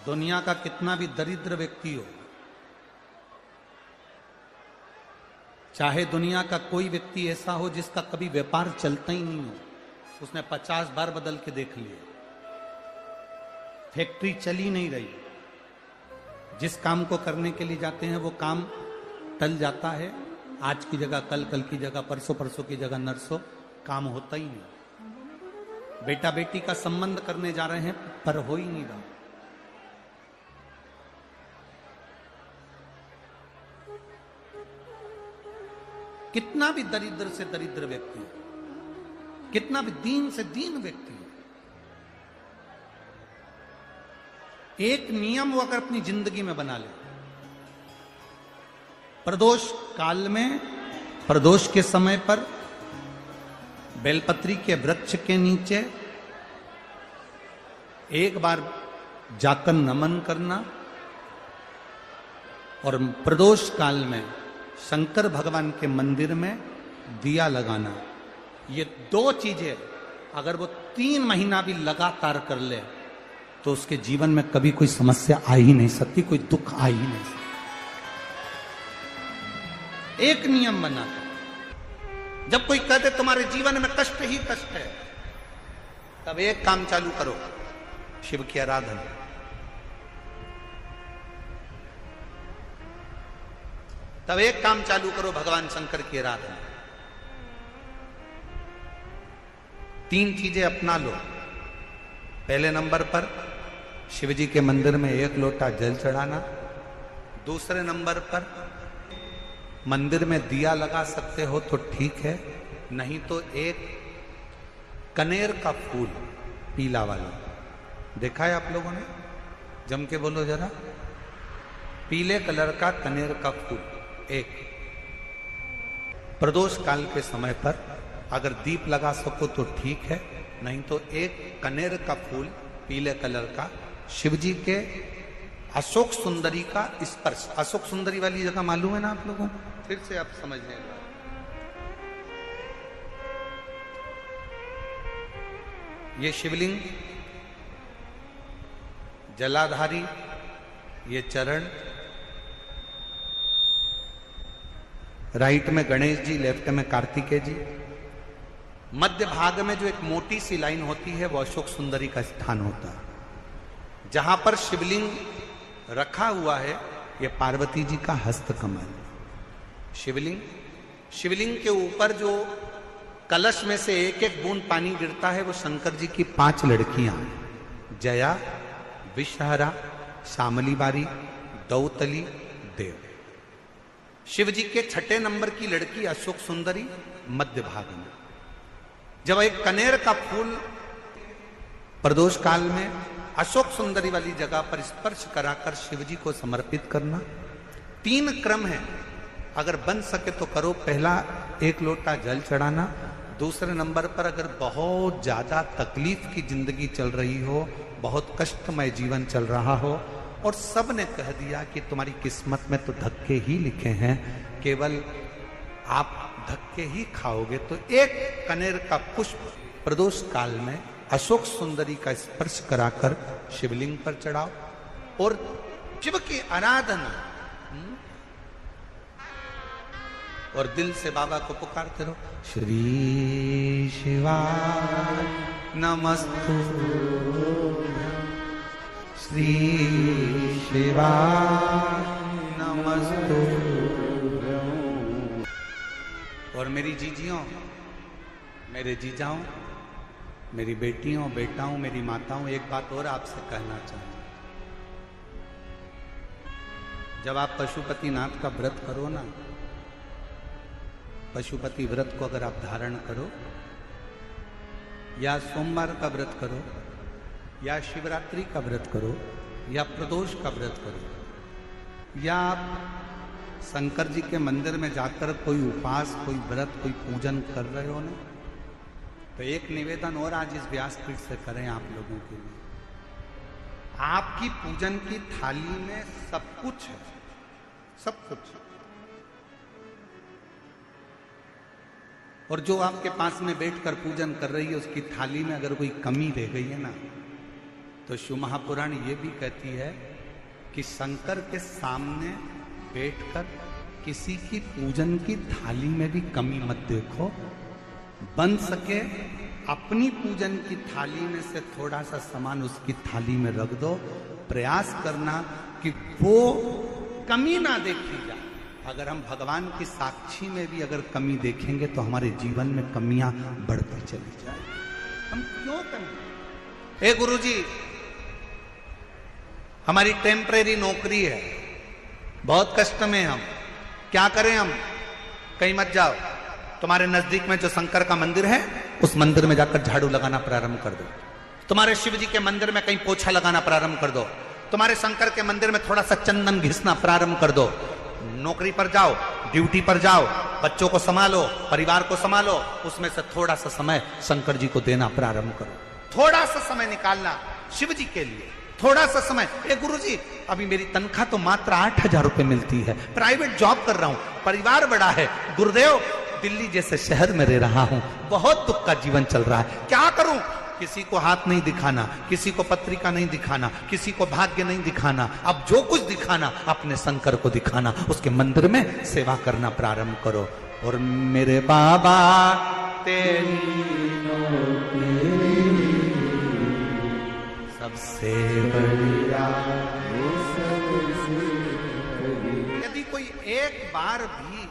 दुनिया का कितना भी दरिद्र व्यक्ति हो, चाहे दुनिया का कोई व्यक्ति ऐसा हो जिसका कभी व्यापार चलता ही नहीं हो, उसने 50 बार बदल के देख लिया, फैक्ट्री चली नहीं रही, जिस काम को करने के लिए जाते हैं वो काम टल जाता है, आज की जगह कल, कल की जगह परसों, परसों की जगह नरसों, काम होता ही नहीं। बेटा बेटी का संबंध करने जा रहे हैं पर हो ही नहीं रहा। कितना भी दरिद्र से दरिद्र व्यक्ति हो, कितना भी दीन से दीन व्यक्ति हो, एक नियम वो अगर अपनी जिंदगी में बना ले, प्रदोष काल में, प्रदोष के समय पर बेलपत्री के वृक्ष के नीचे एक बार जाकर नमन करना और प्रदोष काल में शंकर भगवान के मंदिर में दिया लगाना, ये दो चीजें अगर वो 3 महीना भी लगातार कर ले तो उसके जीवन में कभी कोई समस्या आ ही नहीं सकती, कोई दुख आ ही नहीं सकता। एक नियम बना दो, जब कोई कहते तुम्हारे जीवन में कष्ट ही कष्ट है, तब एक काम चालू करो, शिव की आराधना। तब एक काम चालू करो, भगवान शंकर की आराधना। 3 चीजें अपना लो। पहले नंबर पर शिव जी के मंदिर में 1 लोटा जल चढ़ाना। दूसरे नंबर पर मंदिर में दिया लगा सकते हो तो ठीक है, नहीं तो एक कनेर का फूल पीला वाला, देखा है आप लोगों ने? जम के बोलो जरा। पीले कलर का कनेर का फूल एक, प्रदोष काल के समय पर अगर दीप लगा सको तो ठीक है, नहीं तो एक कनेर का फूल पीले कलर का, शिव जी के अशोक सुंदरी का स्पर्श। अशोक सुंदरी वाली जगह मालूम है ना आप लोगों को? फिर से आप समझ लेंगे। ये शिवलिंग, जलाधारी, ये चरण, राइट में गणेश जी, लेफ्ट में कार्तिकेय जी, मध्य भाग में जो एक मोटी सी लाइन होती है वो अशोक सुंदरी का स्थान होता है। जहां पर शिवलिंग रखा हुआ है ये पार्वती जी का हस्त कमल। शिवलिंग के ऊपर जो कलश में से एक एक बूंद पानी गिरता है वो शंकर जी की 5 लड़कियां, जया, विषहरा, शामली बारी, दौतली, देव। शिव जी के 6ठे नंबर की लड़की अशोक सुंदरी मध्य भाग में। जब एक कनेर का फूल प्रदोष काल में अशोक सुंदरी वाली जगह पर स्पर्श कराकर शिव जी को समर्पित करना। 3 क्रम है, अगर बन सके तो करो। पहला 1 लोटा जल चढ़ाना। दूसरे नंबर पर अगर बहुत ज्यादा तकलीफ की जिंदगी चल रही हो, बहुत कष्टमय जीवन चल रहा हो और सब ने कह दिया कि तुम्हारी किस्मत में तो धक्के ही लिखे हैं, केवल आप धक्के ही खाओगे, तो एक कनेर का पुष्प प्रदोष काल में अशोक सुंदरी का स्पर्श कराकर शिवलिंग पर चढ़ाओ और शिव की आराधना और दिल से बाबा को पुकारते रहो, श्री शिवाय नमस्तुभ्यं, श्री शिवाय नमस्तुभ्यं। और मेरी जीजियों, मेरे जीजाओं, मेरी बेटियों, बेटाओं, मेरी माताओं, एक बात और आपसे कहना चाहूंगा। जब आप पशुपतिनाथ का व्रत करो ना, पशुपति व्रत को अगर आप धारण करो, या सोमवार का व्रत करो, या शिवरात्रि का व्रत करो, या प्रदोष का व्रत करो, या आप शंकर जी के मंदिर में जाकर कोई उपास, कोई व्रत, कोई पूजन कर रहे हो ना, तो एक निवेदन और आज इस व्यासपीठ से करें आप लोगों के लिए। आपकी पूजन की थाली में सब कुछ है, सब कुछ। और जो आपके पास में बैठकर पूजन कर रही है उसकी थाली में अगर कोई कमी रह गई है ना, तो शिव महापुराण ये भी कहती है कि शंकर के सामने बैठकर किसी की पूजन की थाली में भी कमी मत देखो, बन सके अपनी पूजन की थाली में से थोड़ा सा सामान उसकी थाली में रख दो, प्रयास करना कि वो कमी ना देखी जाए। अगर हम भगवान की साक्षी में भी अगर कमी देखेंगे तो हमारे जीवन में कमियां बढ़ती चली जाए। हम क्यों कमी? हे गुरुजी, हमारी टेम्परेरी नौकरी है, बहुत कष्ट में हम, क्या करें हम? कहीं मत जाओ, तुम्हारे नजदीक में जो शंकर का मंदिर है उस मंदिर में जाकर झाड़ू लगाना प्रारंभ कर दो। तुम्हारे शिव जी के मंदिर में कहीं पोछा लगाना प्रारंभ कर दो। तुम्हारे शंकर के मंदिर में थोड़ा सा चंदन घिसना प्रारंभ कर दो। नौकरी पर जाओ, ड्यूटी पर जाओ, बच्चों को संभालो, परिवार को संभालो, उसमें से थोड़ा सा समय शंकर जी को देना प्रारंभ करो। थोड़ा सा समय निकालना शिव जी के लिए, थोड़ा सा समय। ए गुरुजी, अभी मेरी तनख्वाह तो मात्र 8,000 रुपए मिलती है, प्राइवेट जॉब कर रहा हूं, परिवार बड़ा है, गुरुदेव दिल्ली जैसे शहर में रह रहा हूं, बहुत दुख का जीवन चल रहा है, क्या करूं? किसी को हाथ नहीं दिखाना, किसी को पत्रिका नहीं दिखाना, किसी को भाग्य नहीं दिखाना, अब जो कुछ दिखाना अपने शंकर को दिखाना, उसके मंदिर में सेवा करना प्रारंभ करो। और मेरे बाबा तेरी सबसे बढ़िया, यदि कोई एक बार भी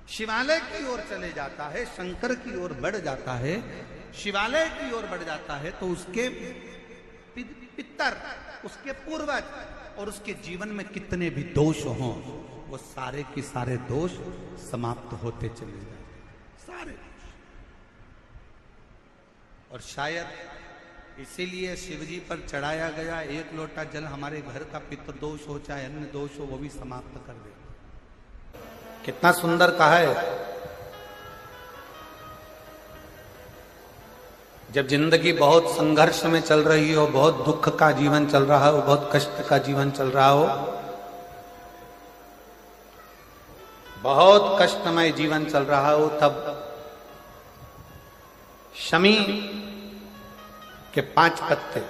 शिवालय की ओर चले जाता है, शंकर की ओर बढ़ जाता है, शिवालय की ओर बढ़ जाता है, तो उसके पितर, उसके पूर्वज और उसके जीवन में कितने भी दोष हों, वो सारे के सारे दोष समाप्त होते चले जाते, सारे दोष। और शायद इसीलिए शिवजी पर चढ़ाया गया एक लोटा जल हमारे घर का पितृ दोष हो चाहे अन्य दोष हो, वो भी समाप्त कर दे। कितना सुंदर कहा है। जब जिंदगी बहुत संघर्ष में चल रही हो, बहुत दुख का जीवन चल रहा हो, बहुत कष्ट का जीवन चल रहा हो, बहुत कष्टमय जीवन चल रहा हो, तब शमी के 5 पत्ते,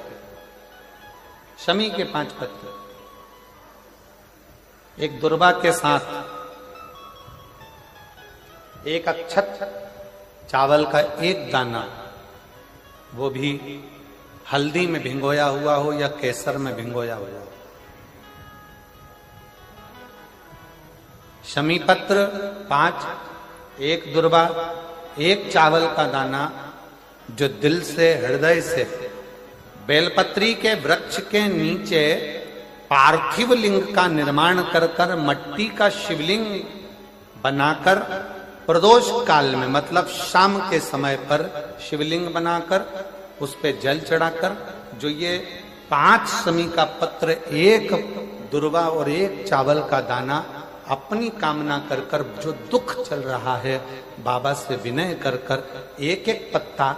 शमी के 5 पत्ते, एक दुर्वा के साथ एक अक्षत चावल का एक दाना, वो भी हल्दी में भिंगोया हुआ हो या केसर में भिंगोया हुआ हो, शमी पत्र 5, एक दुर्वा, एक चावल का दाना, जो दिल से, हृदय से बेलपत्री के वृक्ष के नीचे पार्थिव लिंग का निर्माण कर कर मट्टी का शिवलिंग बनाकर प्रदोष काल में, मतलब शाम के समय पर शिवलिंग बनाकर उस पे जल चढ़ाकर, जो ये 5 शमी का पत्र, एक दुर्वा और एक चावल का दाना, अपनी कामना कर कर, जो दुख चल रहा है, बाबा से विनय कर कर एक एक पत्ता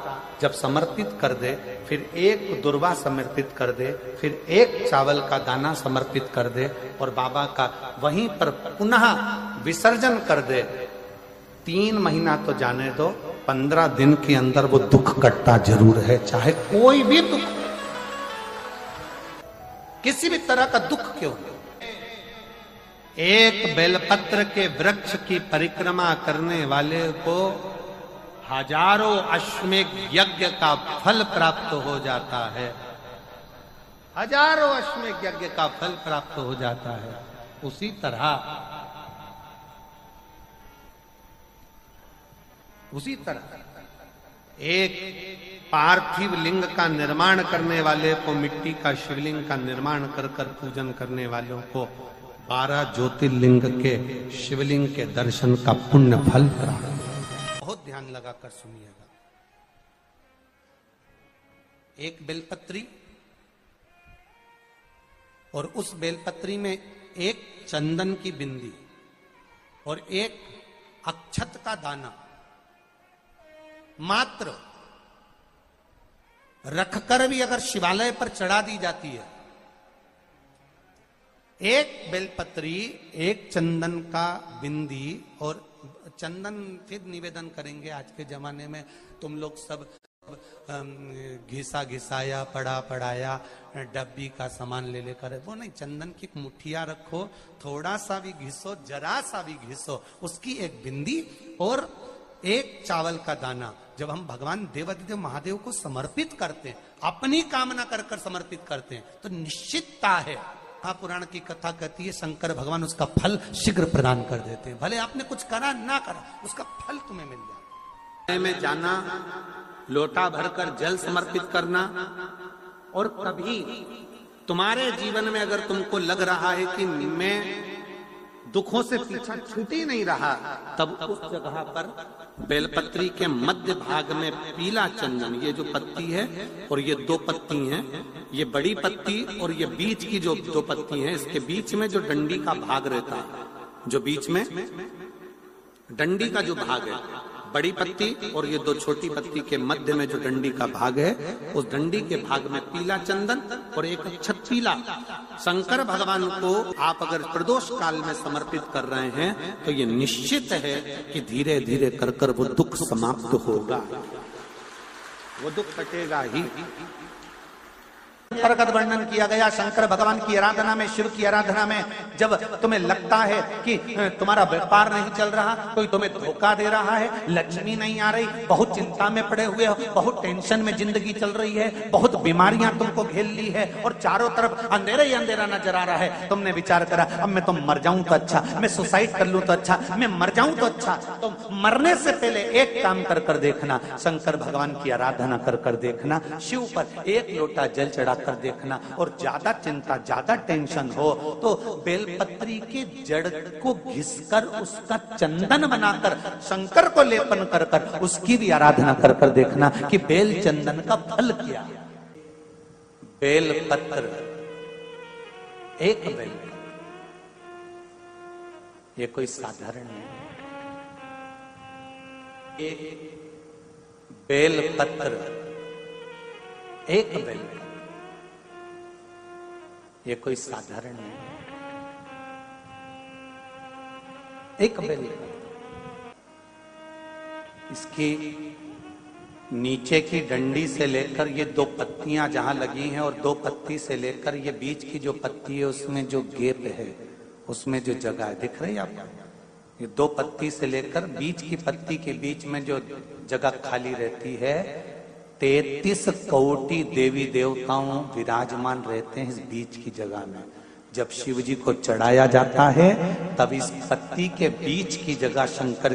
जब समर्पित कर दे, फिर एक दुर्वा समर्पित कर दे, फिर एक चावल का दाना समर्पित कर दे और बाबा का वहीं पर पुनः विसर्जन कर दे, 3 महीना तो जाने दो, 15 दिन के अंदर वो दुख कटता जरूर है, चाहे कोई भी दुख, किसी भी तरह का दुख क्यों हो। एक बेलपत्र के वृक्ष की परिक्रमा करने वाले को हजारों अश्वमेध यज्ञ का फल प्राप्त हो जाता है, हजारों अश्वमेध यज्ञ का फल प्राप्त हो जाता है। उसी तरह एक पार्थिव लिंग का निर्माण करने वाले को, मिट्टी का शिवलिंग का निर्माण कर कर पूजन करने वालों को 12 ज्योतिर्लिंग के शिवलिंग के दर्शन का पुण्य फल प्राप्त। बहुत ध्यान लगाकर सुनिएगा। एक बेलपत्री और उस बेलपत्री में एक चंदन की बिंदी और एक अक्षत का दाना मात्र रखकर भी अगर शिवालय पर चढ़ा दी जाती है, एक बेलपत्री, एक चंदन का बिंदी, और चंदन फिर निवेदन करेंगे। आज के जमाने में तुम लोग सब घिसा घिसाया, पड़ा पड़ाया, डब्बी का सामान ले लेकर, वो नहीं, चंदन की एक मुठिया रखो, थोड़ा सा भी घिसो, जरा सा भी घिसो, उसकी एक बिंदी और एक चावल का दाना, जब हम भगवान देवाधिदेव महादेव को समर्पित करते हैं, अपनी कामना कर कर समर्पित करते हैं, तो निश्चितता है। पुराण की कथा कहती है शंकर भगवान उसका फल शीघ्र प्रदान कर देते हैं, भले आपने कुछ करा ना करा, उसका फल तुम्हें मिल जाए। में जाना, लोटा भरकर जल समर्पित करना, और कभी तुम्हारे जीवन में अगर तुमको लग रहा है कि मैं दुखों से पीछा छूट ही नहीं रहा, तब उस जगह पर बेलपत्री के मध्य भाग में पीला चंदन, ये जो पत्ती है और ये दो पत्ती हैं, ये बड़ी पत्ती और ये बीच की जो दो पत्ती हैं, इसके बीच में जो डंडी का भाग रहता है, जो बीच में डंडी का जो भाग है, बड़ी पत्ती और ये दो छोटी पत्ती के मध्य में जो डंडी का भाग है, उस डंडी के भाग में पीला चंदन और एक अक्षत पीला शंकर भगवान को आप अगर प्रदोष काल में समर्पित कर रहे हैं, तो ये निश्चित है कि धीरे धीरे कर कर वो दुख समाप्त होगा, वो दुख कटेगा ही। प्रगत वर्णन किया गया शंकर भगवान की आराधना में, शिव की आराधना में, जब तुम्हें लगता है कि तुम्हारा व्यापार नहीं चल रहा, कोई तुम्हें धोखा दे रहा है, लक्ष्मी नहीं आ रही, बहुत चिंता में पड़े हुए हो, बहुत टेंशन में जिंदगी चल रही है, बहुत बीमारियां तुमको घेर ली है और चारों तरफ अंधेरा ही अंधेरा नजर आ रहा है, तुमने विचार करा अब मैं तो मर जाऊं तो अच्छा, मैं सुसाइड कर लूं तो अच्छा, मैं मर जाऊं तो अच्छा, तो मरने से पहले एक काम कर कर देखना, शंकर भगवान की आराधना कर कर देखना, शिव पर एक लोटा जल चढ़ा कर देखना, और ज्यादा चिंता, ज्यादा टेंशन हो तो बेलपत्री के जड़ को घिसकर उसका चंदन बनाकर शंकर को लेपन कर कर उसकी भी आराधना कर कर देखना कि बेल चंदन का फल क्या। बेलपत्र, एक बेल, ये कोई साधारण नहीं, एक बेलपत्र, एक बेल, ये कोई साधारण नहीं, एक बेल। इसकी नीचे की डंडी से लेकर ये दो पत्तियां जहां लगी हैं, और दो पत्ती से लेकर ये बीच की जो पत्ती है उसमें जो गैप है, उसमें जो जगह है, दिख रही है आपको, ये दो पत्ती से लेकर बीच की पत्ती के बीच में जो जगह खाली रहती है, 33 कोटि देवी देवताओं विराजमान रहते हैं इस बीच की जगह में। जब शिव जी को चढ़ाया जाता है तब इस पत्ती के बीच की जगह शंकर